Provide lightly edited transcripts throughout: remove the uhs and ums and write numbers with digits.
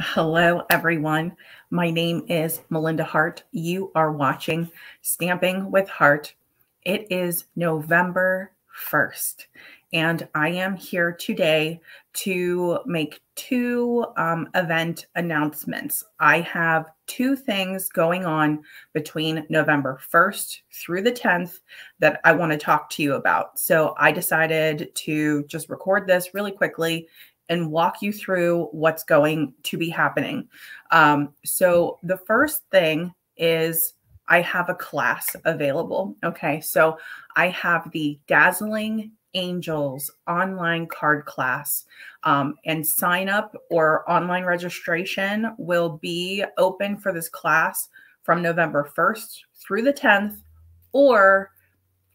Hello, everyone. My name is Melinda Hart. You are watching Stamping with Hart. It is November 1st, and I am here today to make two event announcements. I have two things going on between November 1st through the 10th that I want to talk to you about. So I decided to just record this really quickly and walk you through what's going to be happening. So the first thing is I have a class available. Okay, so I have the Dazzling Angels online card class, and sign up or online registration will be open for this class from November 1st through the 10th, or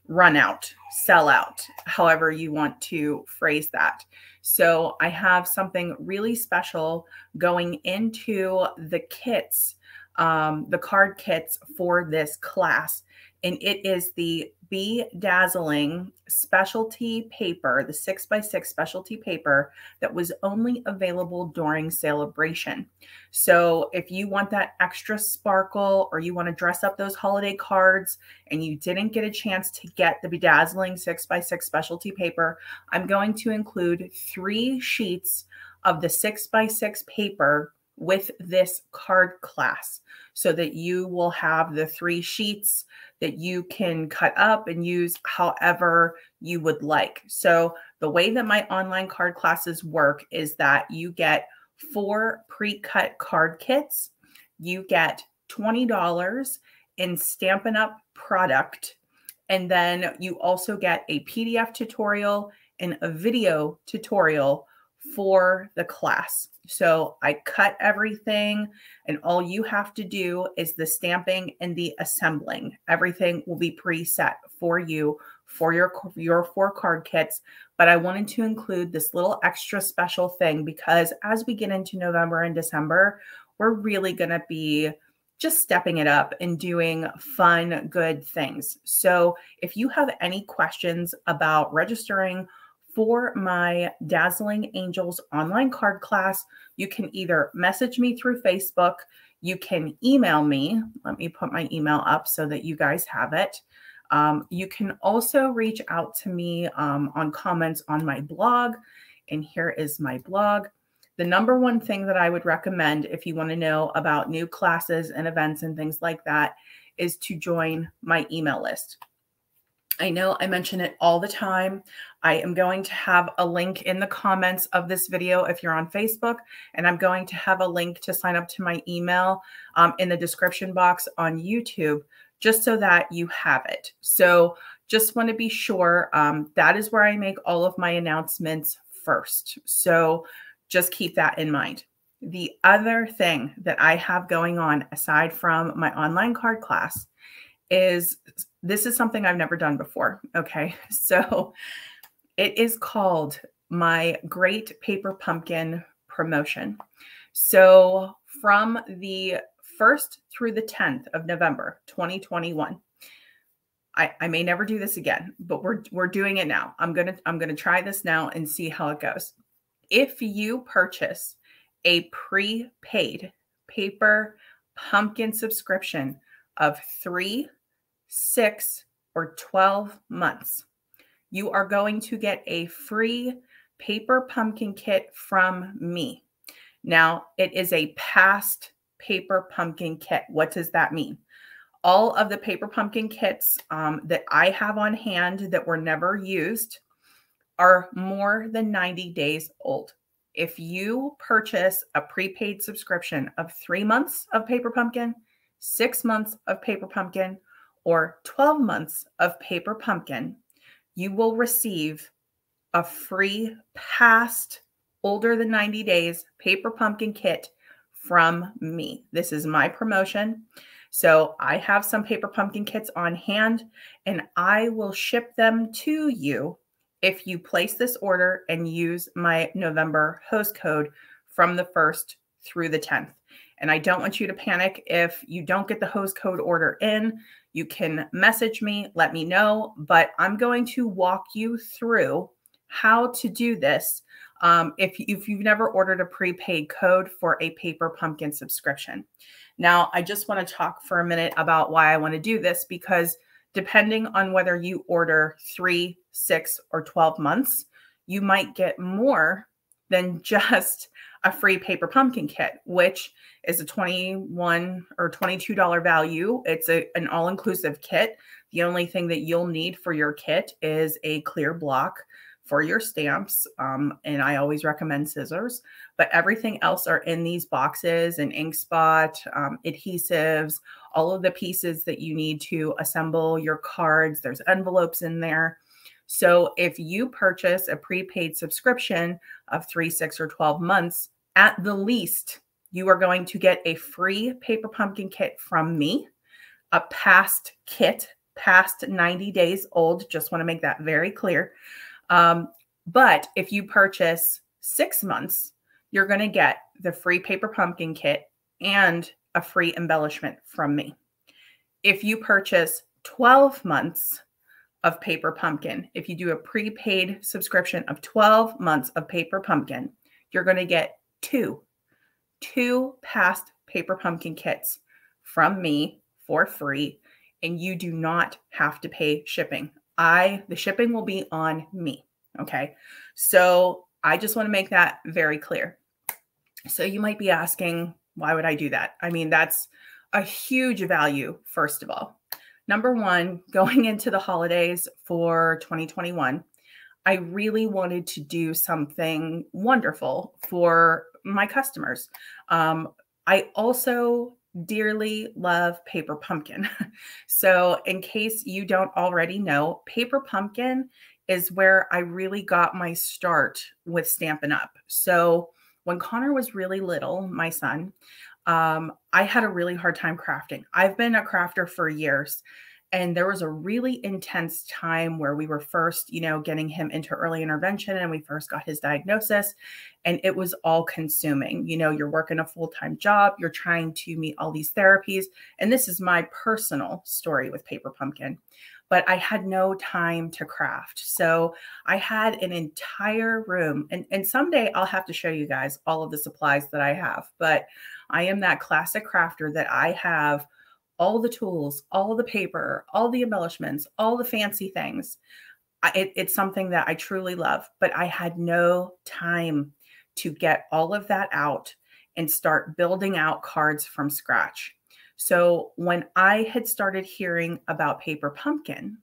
run out, sell out, however you want to phrase that. So I have something really special going into the kits, the card kits for this class. And it is the Be Dazzling specialty paper, the 6x6 specialty paper that was only available during celebration. So if you want that extra sparkle, or you want to dress up those holiday cards and you didn't get a chance to get the Bedazzling 6x6 specialty paper, I'm going to include 3 sheets of the 6x6 paper with this card class, so that you will have the 3 sheets that you can cut up and use however you would like. So the way that my online card classes work is that you get 4 pre-cut card kits, you get $20 in Stampin' Up product, and then you also get a PDF tutorial and a video tutorial for the class. So I cut everything, and all you have to do is the stamping and the assembling. Everything will be preset for you for your 4 card kits. But I wanted to include this little extra special thing because as we get into November and December, we're really going to be just stepping it up and doing fun, good things. So if you have any questions about registering for my Dazzling Angels online card class, you can either message me through Facebook, you can email me. Let me put my email up so that you guys have it. You can also reach out to me on comments on my blog, and here is my blog. The number one thing that I would recommend if you want to know about new classes and events and things like that is to join my email list. I know I mention it all the time. I am going to have a link in the comments of this video if you're on Facebook, and I'm going to have a link to sign up to my email in the description box on YouTube, just so that you have it. So just want to be sure that is where I make all of my announcements first. So just keep that in mind. The other thing that I have going on aside from my online card class is this is something I've never done before. Okay. So it is called my Great Paper Pumpkin promotion. So from the 1st through the 10th of November, 2021, I may never do this again, but we're doing it now. I'm gonna try this now and see how it goes. If you purchase a prepaid paper pumpkin subscription of 3, 6, or 12 months, you are going to get a free paper pumpkin kit from me. Now, it is a past paper pumpkin kit. What does that mean? All of the paper pumpkin kits that I have on hand that were never used are more than 90 days old. If you purchase a prepaid subscription of 3 months of paper pumpkin, 6 months of paper pumpkin, or 12 months of paper pumpkin, you will receive a free past older than 90 days paper pumpkin kit from me. This is my promotion. So I have some paper pumpkin kits on hand, and I will ship them to you if you place this order and use my November host code from the 1st through the 10th. And I don't want you to panic if you don't get the host code order in. You can message me, let me know, but I'm going to walk you through how to do this if you've never ordered a prepaid code for a Paper Pumpkin subscription. Now, I just want to talk for a minute about why I want to do this, because depending on whether you order 3, 6, or 12 months, you might get more than just a free Paper Pumpkin kit, which is a $21 or $22 value. It's an all-inclusive kit. The only thing that you'll need for your kit is a clear block for your stamps. And I always recommend scissors, but everything else are in these boxes, and ink spot, adhesives, all of the pieces that you need to assemble your cards. There's envelopes in there. So if you purchase a prepaid subscription of 3, 6, or 12 months, at the least, you are going to get a free Paper Pumpkin kit from me, a past kit, past 90 days old. Just want to make that very clear. But if you purchase 6 months, you're going to get the free Paper Pumpkin kit and a free embellishment from me. If you purchase 12 months of Paper Pumpkin, if you do a prepaid subscription of 12 months of Paper Pumpkin, you're going to get two past Paper Pumpkin kits from me for free, and you do not have to pay shipping. The shipping will be on me. Okay. So I just want to make that very clear. So you might be asking, why would I do that? I mean, that's a huge value, first of all. Number one, going into the holidays for 2021, I really wanted to do something wonderful for my customers. I also dearly love Paper Pumpkin. So in case you don't already know, Paper Pumpkin is where I really got my start with Stampin' Up. So when Connor was really little, my son, I had a really hard time crafting. I've been a crafter for years. And there was a really intense time where we were first, getting him into early intervention, and we first got his diagnosis, and it was all consuming. You're working a full-time job, you're trying to meet all these therapies. And this is my personal story with Paper Pumpkin, but I had no time to craft. So I had an entire room, and someday I'll have to show you guys all of the supplies that I have, but I am that classic crafter that I have all the tools, all the paper, all the embellishments, all the fancy things. It's something that I truly love, but I had no time to get all of that out and start building out cards from scratch. So when I had started hearing about Paper Pumpkin,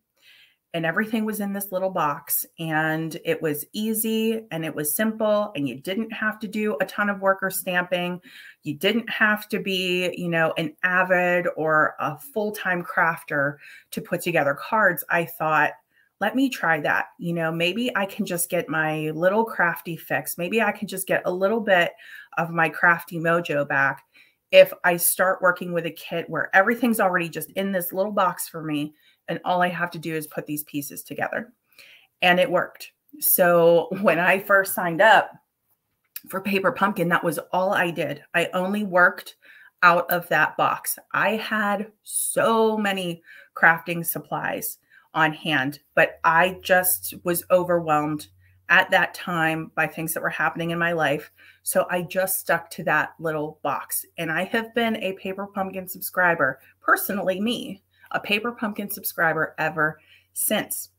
and everything was in this little box, and it was easy and it was simple, and you didn't have to do a ton of work or stamping. You didn't have to be, an avid or a full-time crafter to put together cards. I thought, let me try that. Maybe I can just get my little crafty fix. Maybe I can just get a little bit of my crafty mojo back if I start working with a kit where everything's already just in this little box for me, and all I have to do is put these pieces together. And it worked. So when I first signed up for Paper Pumpkin, that was all I did. I only worked out of that box. I had so many crafting supplies on hand, but I just was overwhelmed at that time by things that were happening in my life. So I just stuck to that little box. And I have been a Paper Pumpkin subscriber, personally me, a Paper Pumpkin subscriber ever since.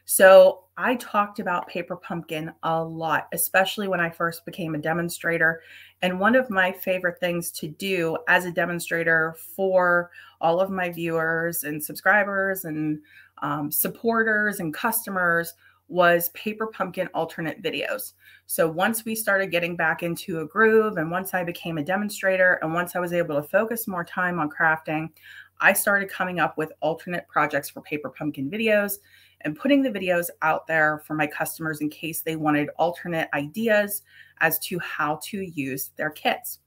So I talked about Paper Pumpkin a lot, especially when I first became a demonstrator. And one of my favorite things to do as a demonstrator for all of my viewers and subscribers and supporters and customers was Paper Pumpkin alternate videos. So once we started getting back into a groove, and once I became a demonstrator, and once I was able to focus more time on crafting, I started coming up with alternate projects for Paper Pumpkin videos and putting the videos out there for my customers in case they wanted alternate ideas as to how to use their kits.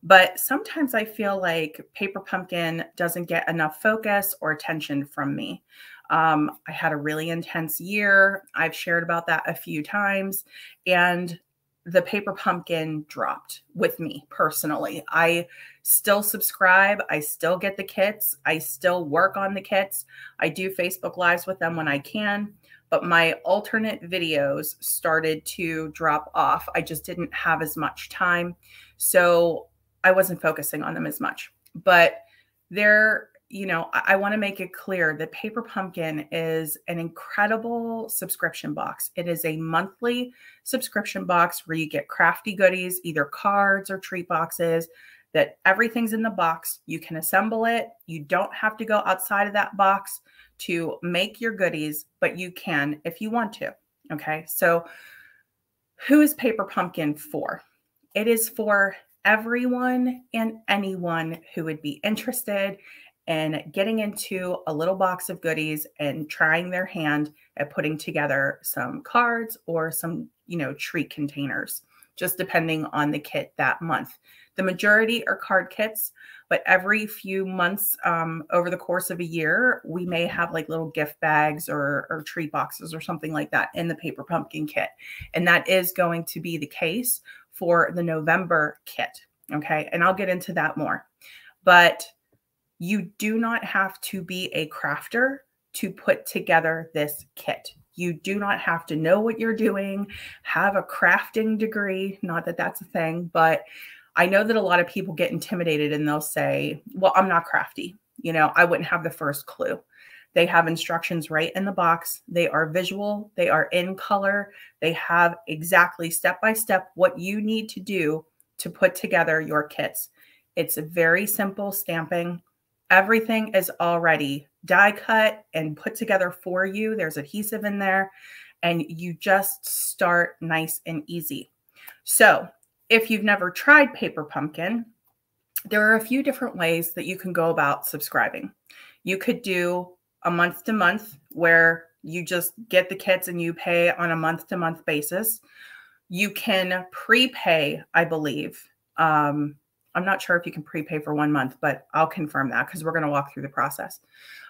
But sometimes I feel like Paper Pumpkin doesn't get enough focus or attention from me. I had a really intense year. I've shared about that a few times, and the Paper Pumpkin dropped with me personally. I still subscribe. I still get the kits. I still work on the kits. I do Facebook Lives with them when I can, but my alternate videos started to drop off. I just didn't have as much time, so I wasn't focusing on them as much. But they're, you know, I want to make it clear that Paper Pumpkin is an incredible subscription box. It is a monthly subscription box where you get crafty goodies, either cards or treat boxes, that everything's in the box. You can assemble it. You don't have to go outside of that box to make your goodies, but you can if you want to. Okay, so who is Paper Pumpkin for? It is for everyone and anyone who would be interested in getting into a little box of goodies and trying their hand at putting together some cards or some, you know, treat containers, just depending on the kit that month. The majority are card kits, but every few months over the course of a year, we may have like little gift bags or treat boxes or something like that in the Paper Pumpkin kit. And that is going to be the case for the November kit. Okay, and I'll get into that more. But you do not have to be a crafter to put together this kit. You do not have to know what you're doing, have a crafting degree. Not that that's a thing, but I know that a lot of people get intimidated and they'll say, well, I'm not crafty. You know, I wouldn't have the first clue. They have instructions right in the box. They are visual. They are in color. They have exactly step-by-step what you need to do to put together your kits. It's a very simple stamping. Everything is already die cut and put together for you. There's adhesive in there, and you just start nice and easy. So if you've never tried Paper Pumpkin, there are a few different ways that you can go about subscribing. You could do a month-to-month where you just get the kits and you pay on a month-to-month basis. You can prepay, I believe. I'm not sure if you can prepay for 1 month, but I'll confirm that because we're going to walk through the process.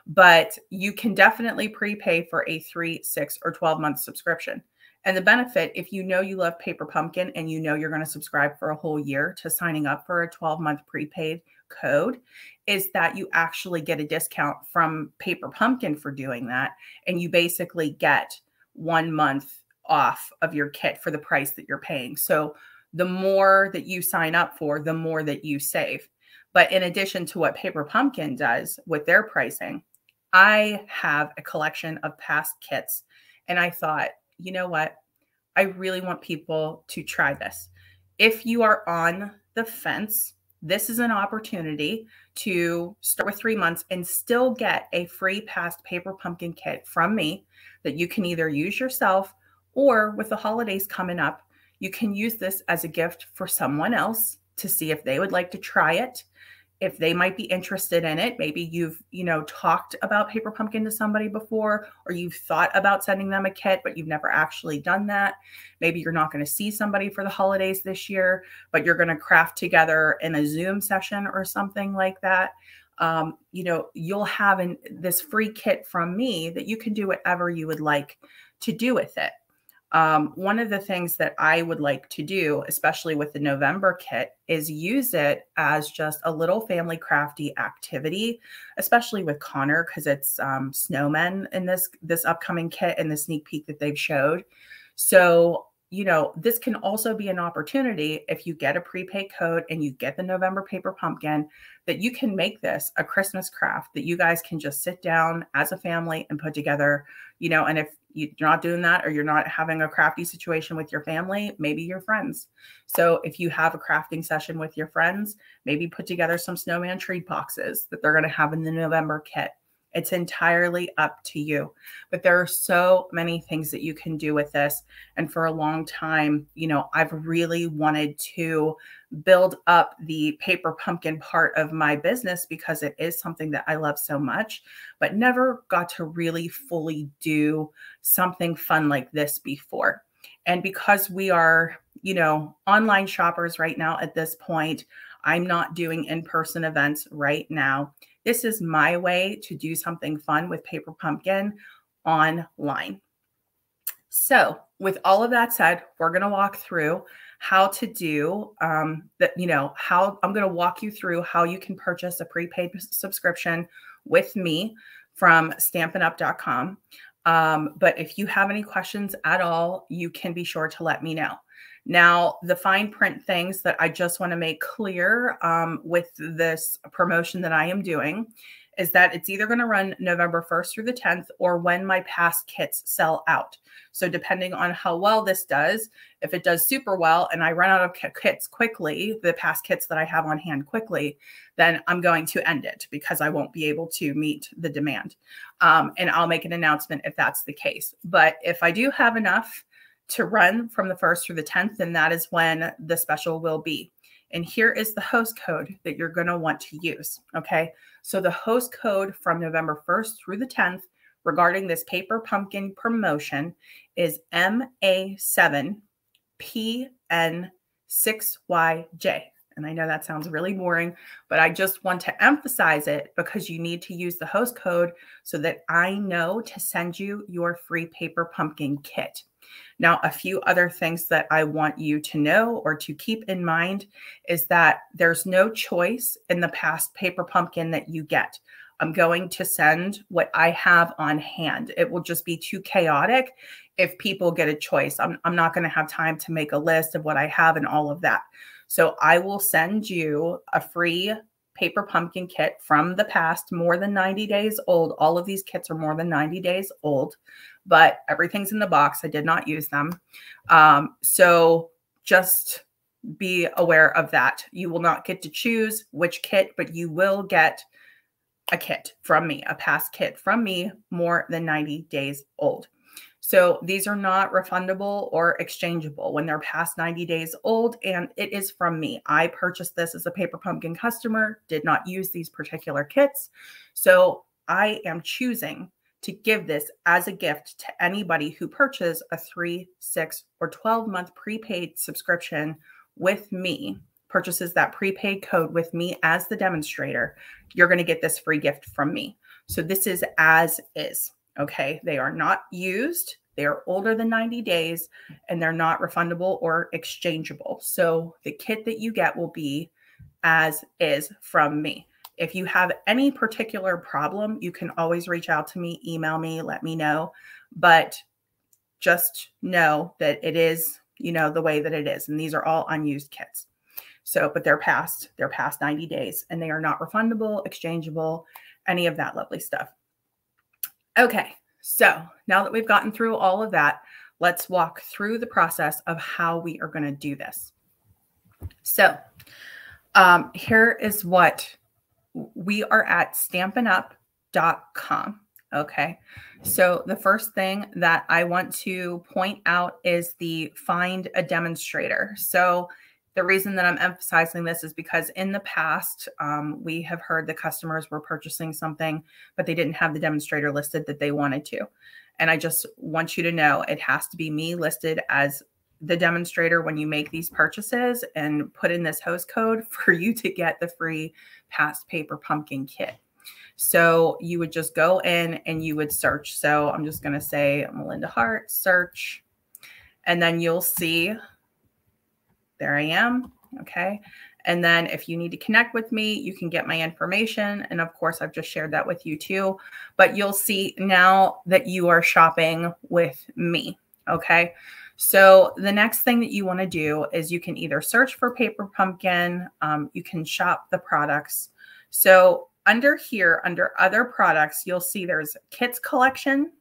But you can definitely prepay for a 3, 6, or 12-month subscription. And the benefit, if you know you love Paper Pumpkin and you know you're going to subscribe for a whole year to signing up for a 12-month prepaid code, is that you actually get a discount from Paper Pumpkin for doing that. And you basically get 1 month off of your kit for the price that you're paying. So the more that you sign up for, the more that you save. But in addition to what Paper Pumpkin does with their pricing, I have a collection of past kits. And I thought, you know what? I really want people to try this. If you are on the fence, this is an opportunity to start with 3 months and still get a free past Paper Pumpkin kit from me that you can either use yourself, or with the holidays coming up, you can use this as a gift for someone else to see if they would like to try it, if they might be interested in it. Maybe you've, you know, talked about Paper Pumpkin to somebody before, or you've thought about sending them a kit, but you've never actually done that. Maybe you're not going to see somebody for the holidays this year, but you're going to craft together in a Zoom session or something like that. You know, you'll have this free kit from me that you can do whatever you would like to do with it. One of the things that I would like to do, especially with the November kit, is use it as just a little family crafty activity, especially with Connor, because it's snowmen in this upcoming kit and the sneak peek that they've showed. So, you know, this can also be an opportunity if you get a prepaid code and you get the November Paper Pumpkin, that you can make this a Christmas craft that you guys can just sit down as a family and put together, you know. And if you're not doing that, or you're not having a crafty situation with your family, maybe your friends. So if you have a crafting session with your friends, maybe put together some snowman treat boxes that they're going to have in the November kit. It's entirely up to you. But there are so many things that you can do with this. And for a long time, you know, I've really wanted to build up the Paper Pumpkin part of my business because it is something that I love so much, but never got to really fully do something fun like this before. And because we are, you know, online shoppers right now at this point, I'm not doing in-person events right now. This is my way to do something fun with Paper Pumpkin online. So with all of that said, we're going to walk through how to do that. You know, how I'm going to walk you through how you can purchase a prepaid subscription with me from stampinup.com. But if you have any questions at all, you can be sure to let me know. Now, the fine print things that I just want to make clear with this promotion that I am doing is that it's either going to run November 1st through the 10th or when my past kits sell out. So depending on how well this does, if it does super well and I run out of kits quickly, the past kits that I have on hand quickly, then I'm going to end it because I won't be able to meet the demand. And I'll make an announcement if that's the case. But if I do have enough to run from the 1st through the 10th, then that is when the special will be. And here is the host code that you're going to want to use. Okay. So the host code from November 1st through the 10th regarding this paper pumpkin promotion is MA7PN6YJ. And I know that sounds really boring, but I just want to emphasize it because you need to use the host code so that I know to send you your free paper pumpkin kit. Now, a few other things that I want you to know or to keep in mind is that there's no choice in the past paper pumpkin that you get. I'm going to send what I have on hand. It will just be too chaotic if people get a choice. I'm not going to have time to make a list of what I have and all of that. So I will send you a free paper pumpkin kit from the past, more than 90 days old. All of these kits are more than 90 days old, but everything's in the box. I did not use them. So just be aware of that. You will not get to choose which kit, but you will get a kit from me, a past kit from me, more than 90 days old. So these are not refundable or exchangeable when they're past 90 days old, and it is from me. I purchased this as a paper pumpkin customer, did not use these particular kits. So I am choosing to give this as a gift to anybody who purchases a 3, 6, or 12-month prepaid subscription with me, purchases that prepaid code with me as the demonstrator. You're going to get this free gift from me. So this is as is. Okay, they are not used, they are older than 90 days, and they're not refundable or exchangeable. So the kit that you get will be as is from me. If you have any particular problem, you can always reach out to me, email me, let me know. But just know that it is, the way that it is. And these are all unused kits. So, but they're past 90 days and they are not refundable, exchangeable, any of that lovely stuff. Okay, so now that we've gotten through all of that, let's walk through the process of how we are going to do this. So here is what we are at stampinup.com. Okay, so the first thing that I want to point out is the find a demonstrator. So the reason that I'm emphasizing this is because in the past, we have heard the customers were purchasing something, but they didn't have the demonstrator listed that they wanted to. And I just want you to know it has to be me listed as the demonstrator when you make these purchases and put in this host code for you to get the free past paper pumpkin kit. So you would just go in and you would search. So I'm just going to say Melinda Hart, search, and then you'll see there I am. Okay. And then if you need to connect with me, you can get my information. And of course, I've just shared that with you too, but you'll see now that you are shopping with me. Okay. So the next thing that you want to do is you can either search for paper pumpkin. You can shop the products. So under here, under other products, you'll see there's kits collection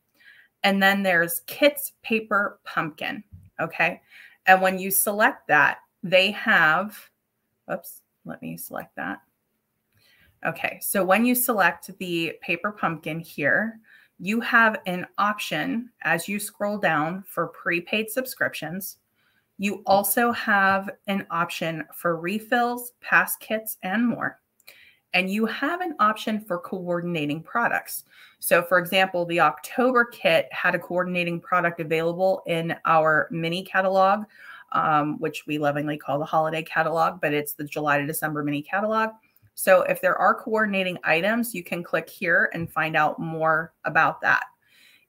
and then there's kits paper pumpkin. Okay. And when you select that, they have, oops, let me select that. Okay, so when you select the paper pumpkin here, you have an option as you scroll down for prepaid subscriptions. You also have an option for refills, past kits, and more. And you have an option for coordinating products. So for example, the October kit had a coordinating product available in our mini catalog, which we lovingly call the holiday catalog, but it's the July to December mini catalog. So if there are coordinating items, you can click here and find out more about that.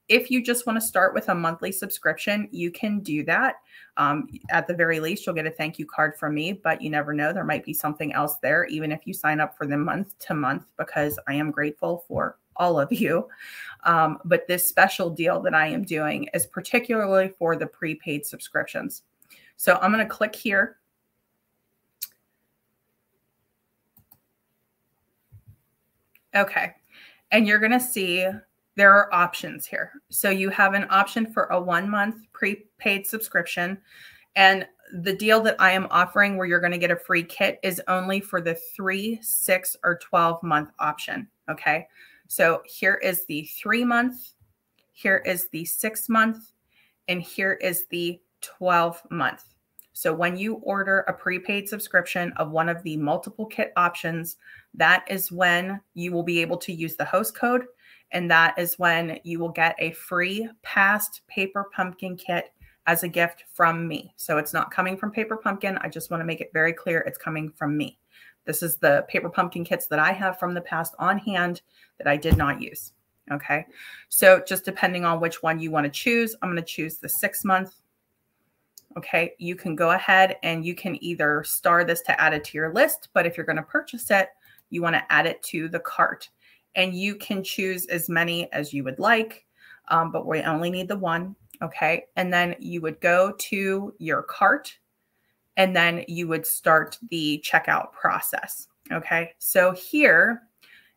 If you just want to start with a monthly subscription, you can do that. At the very least, you'll get a thank you card from me, but you never know. There might be something else there, even if you sign up for the month to month, because I am grateful for all of you. But this special deal that I am doing is particularly for the prepaid subscriptions. So I'm going to click here. Okay. And you're going to see there are options here. So you have an option for a 1-month prepaid subscription. And the deal that I am offering where you're going to get a free kit is only for the 3, 6, or 12-month option. Okay. So here is the 3-month, here is the 6-month, and here is the 12-month. So when you order a prepaid subscription of one of the multiple kit options, that is when you will be able to use the host code. And that is when you will get a free past Paper Pumpkin kit as a gift from me. So it's not coming from Paper Pumpkin. I just want to make it very clear it's coming from me. This is the Paper Pumpkin kits that I have from the past on hand that I did not use. Okay. So just depending on which one you want to choose, I'm going to choose the 6-month. Okay. You can go ahead and you can either star this to add it to your list, but if you're going to purchase it, you want to add it to the cart. And you can choose as many as you would like, but we only need the one. Okay. And then you would go to your cart and then you would start the checkout process. Okay. So here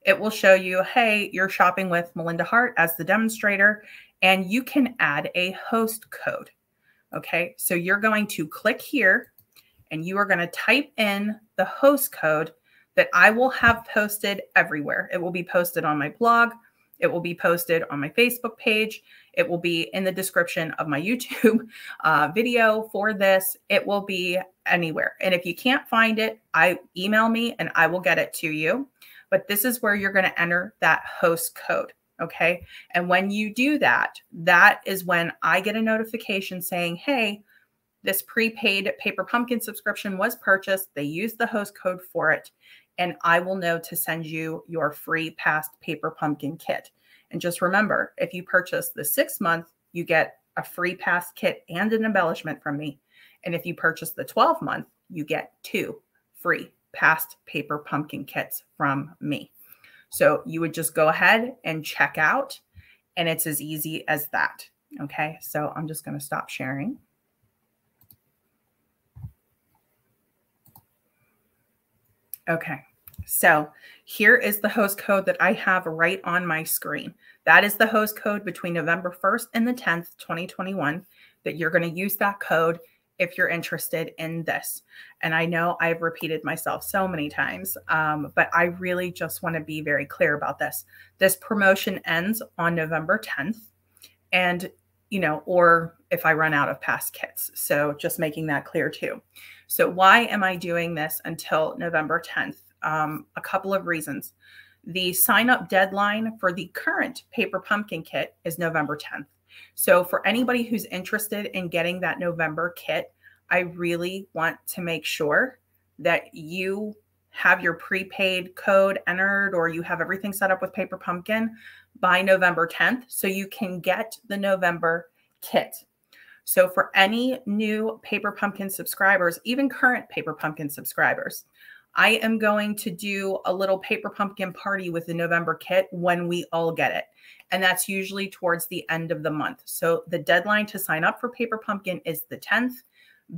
it will show you, hey, you're shopping with Melinda Hart as the demonstrator, and you can add a host code. Okay. So you're going to click here and you are going to type in the host code that I will have posted everywhere. It will be posted on my blog. It will be posted on my Facebook page. It will be in the description of my YouTube video for this. It will be anywhere. And if you can't find it, email me and I will get it to you. But this is where you're going to enter that host code. Okay. And when you do that, that is when I get a notification saying, hey, this prepaid Paper Pumpkin subscription was purchased. They used the host code for it. And I will know to send you your free past Paper Pumpkin kit. And just remember, if you purchase the 6-month, you get a free past kit and an embellishment from me. And if you purchase the 12-month, you get 2 free past Paper Pumpkin kits from me. So you would just go ahead and check out, and it's as easy as that. Okay, so I'm just going to stop sharing. Okay, so here is the host code that I have right on my screen. That is the host code between November 1st and the 10th, 2021, that you're going to use that code if you're interested in this. And I know I've repeated myself so many times, but I really just want to be very clear about this. This promotion ends on November 10th, and or if I run out of past kits. So just making that clear too. So why am I doing this until November 10th? A couple of reasons. The sign up deadline for the current Paper Pumpkin kit is November 10th. So for anybody who's interested in getting that November kit, I really want to make sure that you have your prepaid code entered or you have everything set up with Paper Pumpkin by November 10th so you can get the November kit. So for any new Paper Pumpkin subscribers, even current Paper Pumpkin subscribers, I am going to do a little Paper Pumpkin party with the November kit when we all get it. And that's usually towards the end of the month. So the deadline to sign up for Paper Pumpkin is the 10th.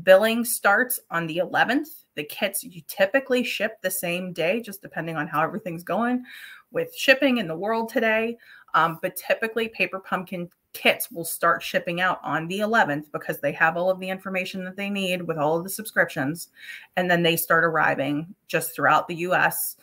Billing starts on the 11th. The kits you typically ship the same day, just depending on how everything's going with shipping in the world today. But typically Paper Pumpkin kits will start shipping out on the 11th because they have all of the information that they need with all of the subscriptions. And then they start arriving just throughout the US,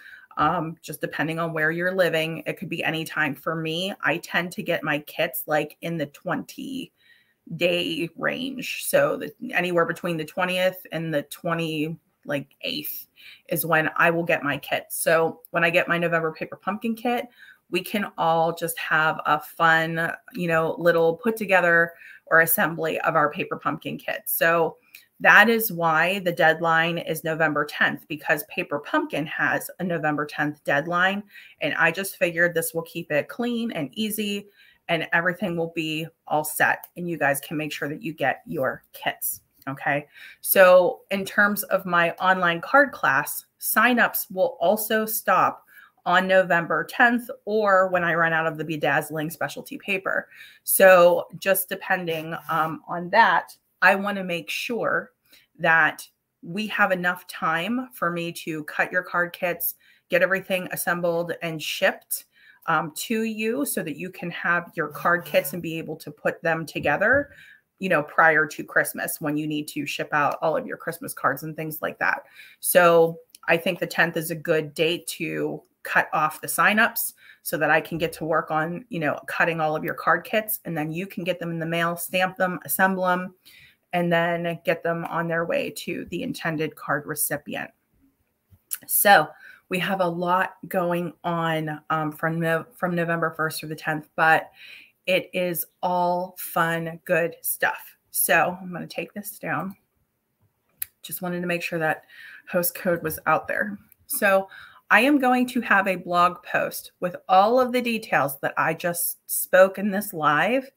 just depending on where you're living. It could be any time. For me, I tend to get my kits like in the 20-day range. So anywhere between the 20th and the 28th is when I will get my kit. So when I get my November Paper Pumpkin kit, we can all just have a fun, little put together or assembly of our Paper Pumpkin kit. So that is why the deadline is November 10th, because Paper Pumpkin has a November 10th deadline. And I just figured this will keep it clean and easy and everything will be all set. And you guys can make sure that you get your kits. Okay. So in terms of my online card class, signups will also stop on November 10th or when I run out of the Dazzling specialty paper. So just depending on that, I want to make sure that we have enough time for me to cut your card kits, get everything assembled and shipped to you so that you can have your card kits and be able to put them together, you know, prior to Christmas when you need to ship out all of your Christmas cards and things like that. So I think the 10th is a good date to cut off the signups so that I can get to work on, you know, cutting all of your card kits, and then you can get them in the mail, stamp them, assemble them, and then get them on their way to the intended card recipient. So we have a lot going on from November 1st through the 10th, but it is all fun, good stuff. So I'm going to take this down. Just wanted to make sure that host code was out there. So I am going to have a blog post with all of the details that I just spoke in this live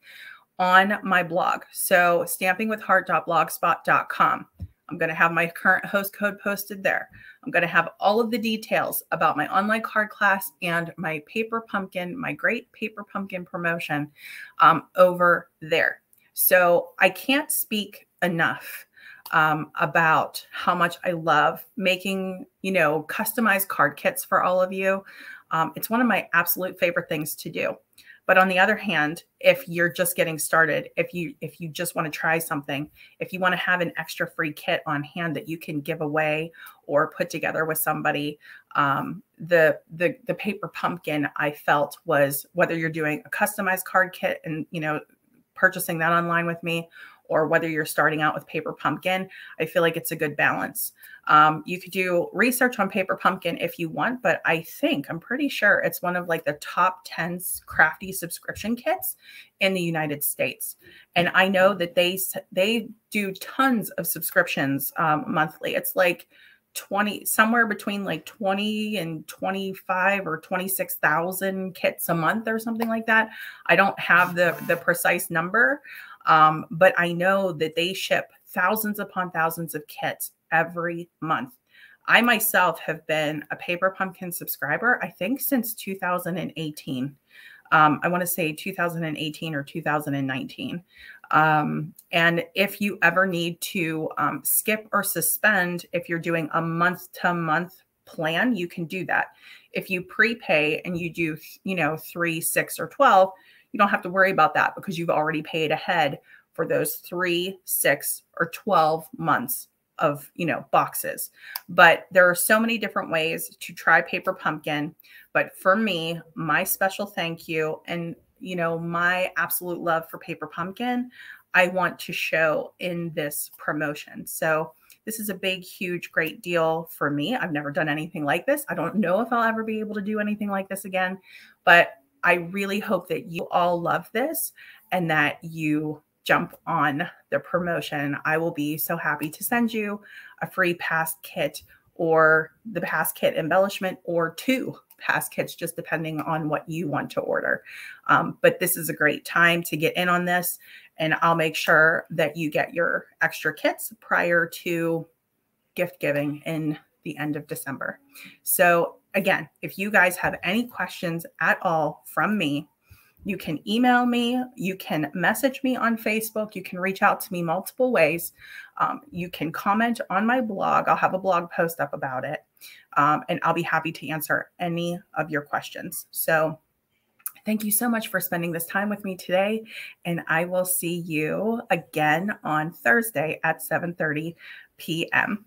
on my blog. So stampingwithhart.blogspot.com. I'm going to have my current host code posted there. I'm going to have all of the details about my online card class and my paper pumpkin, my great paper pumpkin promotion over there. So I can't speak enough about how much I love making, you know, customized card kits for all of you. It's one of my absolute favorite things to do. But on the other hand, if you're just getting started, if you just want to try something, if you want to have an extra free kit on hand that you can give away or put together with somebody, the paper pumpkin I felt was, whether you're doing a customized card kit and, you know, purchasing that online with me, or whether you're starting out with paper pumpkin, I feel like it's a good balance. You could do research on paper pumpkin if you want, but I'm pretty sure it's one of like the top 10 crafty subscription kits in the United States. And I know that they do tons of subscriptions monthly. It's like 20, somewhere between like 20 and 25 or 26,000 kits a month or something like that. I don't have the precise number, but I know that they ship thousands upon thousands of kits every month. I myself have been a Paper Pumpkin subscriber, I think, since 2018. I want to say 2018 or 2019. And if you ever need to skip or suspend, if you're doing a month-to-month plan, you can do that. If you prepay and you do, you know, 3, 6, or 12, you don't have to worry about that because you've already paid ahead for those 3, 6, or 12 months of, you know, boxes. But there are so many different ways to try Paper Pumpkin. But for me, my special thank you and, you know, my absolute love for Paper Pumpkin, I want to show in this promotion. So this is a big, huge, great deal for me. I've never done anything like this. I don't know if I'll ever be able to do anything like this again, but I really hope that you all love this and that you jump on the promotion. I will be so happy to send you a free pass kit or the pass kit embellishment or 2 pass kits, just depending on what you want to order. But this is a great time to get in on this, and I'll make sure that you get your extra kits prior to gift giving in the end of December. So again, if you guys have any questions at all from me, you can email me, you can message me on Facebook, you can reach out to me multiple ways. You can comment on my blog. I'll have a blog post up about it. And I'll be happy to answer any of your questions. So thank you so much for spending this time with me today. And I will see you again on Thursday at 7:30 p.m.